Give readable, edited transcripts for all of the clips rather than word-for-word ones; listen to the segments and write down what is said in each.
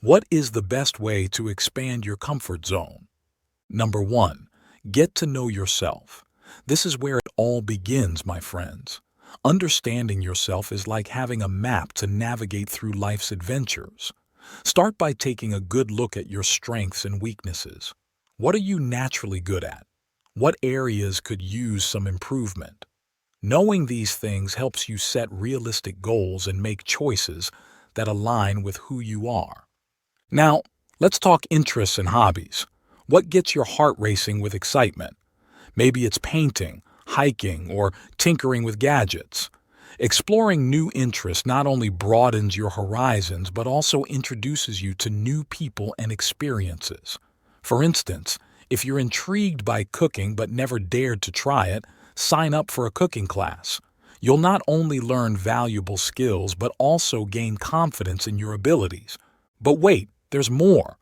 What is the best way to expand your comfort zone? Number 1. Get to know yourself. This is where it all begins, my friends. Understanding yourself is like having a map to navigate through life's adventures. Start by taking a good look at your strengths and weaknesses. What are you naturally good at? What areas could use some improvement? Knowing these things helps you set realistic goals and make choices that align with who you are. Now, let's talk interests and hobbies. What gets your heart racing with excitement? Maybe it's painting, hiking, or tinkering with gadgets. Exploring new interests not only broadens your horizons but also introduces you to new people and experiences. For instance, if you're intrigued by cooking but never dared to try it, sign up for a cooking class. You'll not only learn valuable skills but also gain confidence in your abilities. But wait, there's more.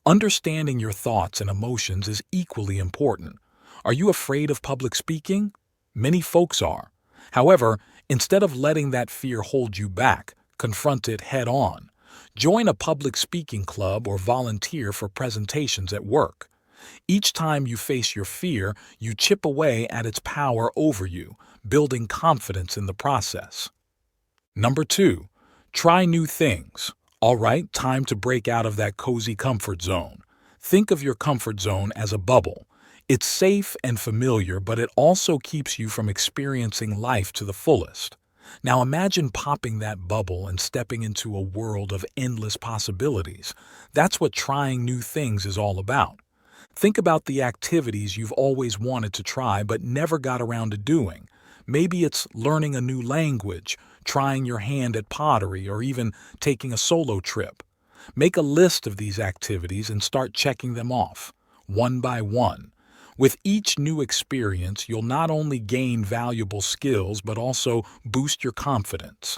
Understanding your thoughts and emotions is equally important. Are you afraid of public speaking? Many folks are. However, instead of letting that fear hold you back, confront it head on. Join a public speaking club or volunteer for presentations at work. Each time you face your fear, you chip away at its power over you, building confidence in the process. Number 2. Try new things. All right, time to break out of that cozy comfort zone. Think of your comfort zone as a bubble. It's safe and familiar, but it also keeps you from experiencing life to the fullest. Now imagine popping that bubble and stepping into a world of endless possibilities. That's what trying new things is all about. Think about the activities you've always wanted to try but never got around to doing. Maybe it's learning a new language, trying your hand at pottery, or even taking a solo trip. Make a list of these activities and start checking them off, one by one. With each new experience, you'll not only gain valuable skills but also boost your confidence.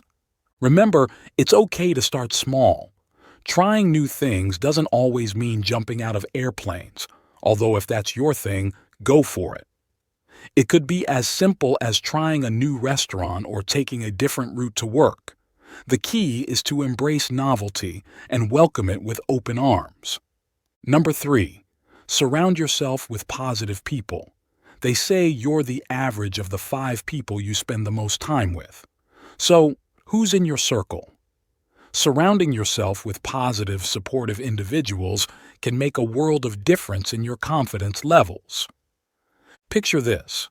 Remember, it's okay to start small. Trying new things doesn't always mean jumping out of airplanes, although if that's your thing, go for it. It could be as simple as trying a new restaurant or taking a different route to work. The key is to embrace novelty and welcome it with open arms. Number 3. Surround yourself with positive people. They say you're the average of the 5 people you spend the most time with. So, who's in your circle? Surrounding yourself with positive, supportive individuals can make a world of difference in your confidence levels. Picture this.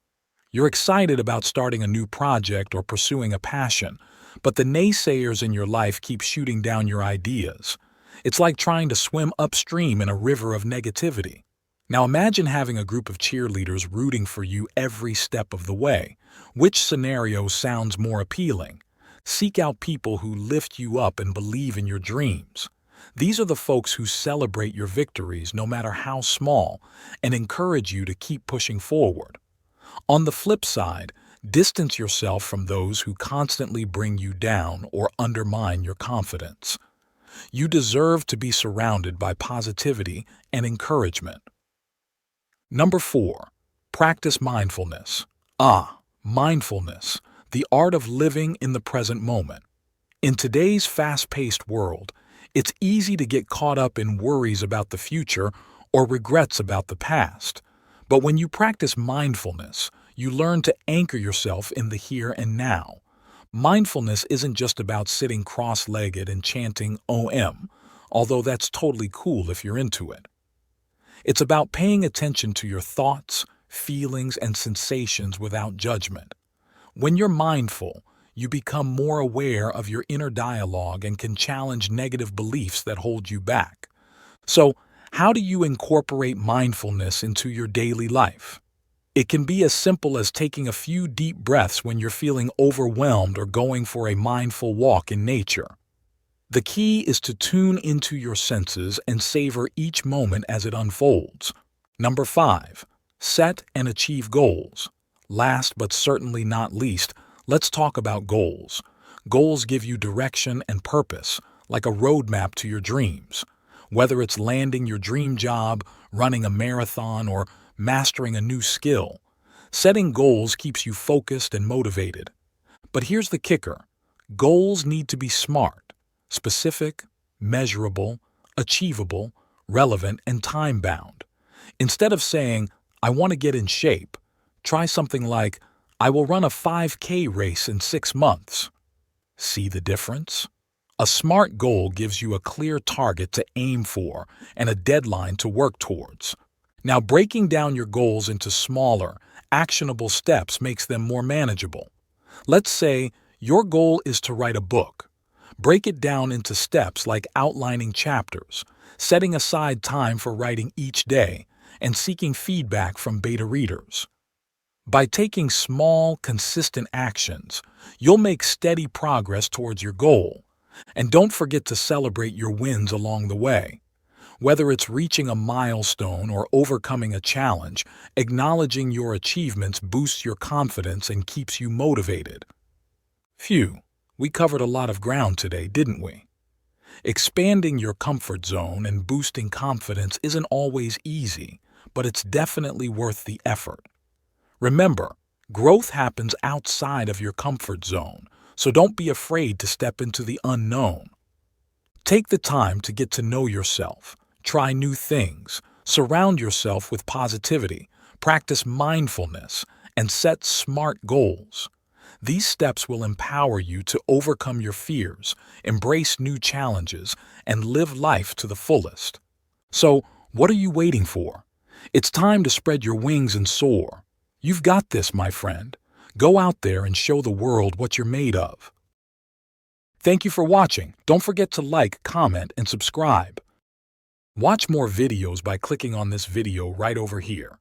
You're excited about starting a new project or pursuing a passion, but the naysayers in your life keep shooting down your ideas. It's like trying to swim upstream in a river of negativity. Now imagine having a group of cheerleaders rooting for you every step of the way. Which scenario sounds more appealing? Seek out people who lift you up and believe in your dreams. These are the folks who celebrate your victories, no matter how small, and encourage you to keep pushing forward. On the flip side, distance yourself from those who constantly bring you down or undermine your confidence. You deserve to be surrounded by positivity and encouragement. Number 4. Practice mindfulness. Mindfulness, the art of living in the present moment. In today's fast-paced world, it's easy to get caught up in worries about the future or regrets about the past. But when you practice mindfulness, you learn to anchor yourself in the here and now. Mindfulness isn't just about sitting cross-legged and chanting OM, although that's totally cool if you're into it. It's about paying attention to your thoughts, feelings, and sensations without judgment. When you're mindful, you become more aware of your inner dialogue and can challenge negative beliefs that hold you back. So, how do you incorporate mindfulness into your daily life? It can be as simple as taking a few deep breaths when you're feeling overwhelmed or going for a mindful walk in nature. The key is to tune into your senses and savor each moment as it unfolds. Number 5. Set and achieve goals. Last but certainly not least, let's talk about goals. Goals give you direction and purpose, like a roadmap to your dreams. Whether it's landing your dream job, running a marathon, or mastering a new skill, setting goals keeps you focused and motivated. But here's the kicker. Goals need to be smart, specific, measurable, achievable, relevant, and time-bound. Instead of saying, I want to get in shape, try something like, I will run a 5K race in 6 months. See the difference? A SMART goal gives you a clear target to aim for and a deadline to work towards. Now, breaking down your goals into smaller, actionable steps makes them more manageable. Let's say your goal is to write a book. Break it down into steps like outlining chapters, setting aside time for writing each day, and seeking feedback from beta readers. By taking small, consistent actions, you'll make steady progress towards your goal. And don't forget to celebrate your wins along the way. Whether it's reaching a milestone or overcoming a challenge, acknowledging your achievements boosts your confidence and keeps you motivated. Phew, we covered a lot of ground today, didn't we? Expanding your comfort zone and boosting confidence isn't always easy, but it's definitely worth the effort. Remember, growth happens outside of your comfort zone, so don't be afraid to step into the unknown. Take the time to get to know yourself, try new things, surround yourself with positivity, practice mindfulness, and set SMART goals. These steps will empower you to overcome your fears, embrace new challenges, and live life to the fullest. So, what are you waiting for? It's time to spread your wings and soar. You've got this, my friend. Go out there and show the world what you're made of. Thank you for watching. Don't forget to like, comment, and subscribe. Watch more videos by clicking on this video right over here.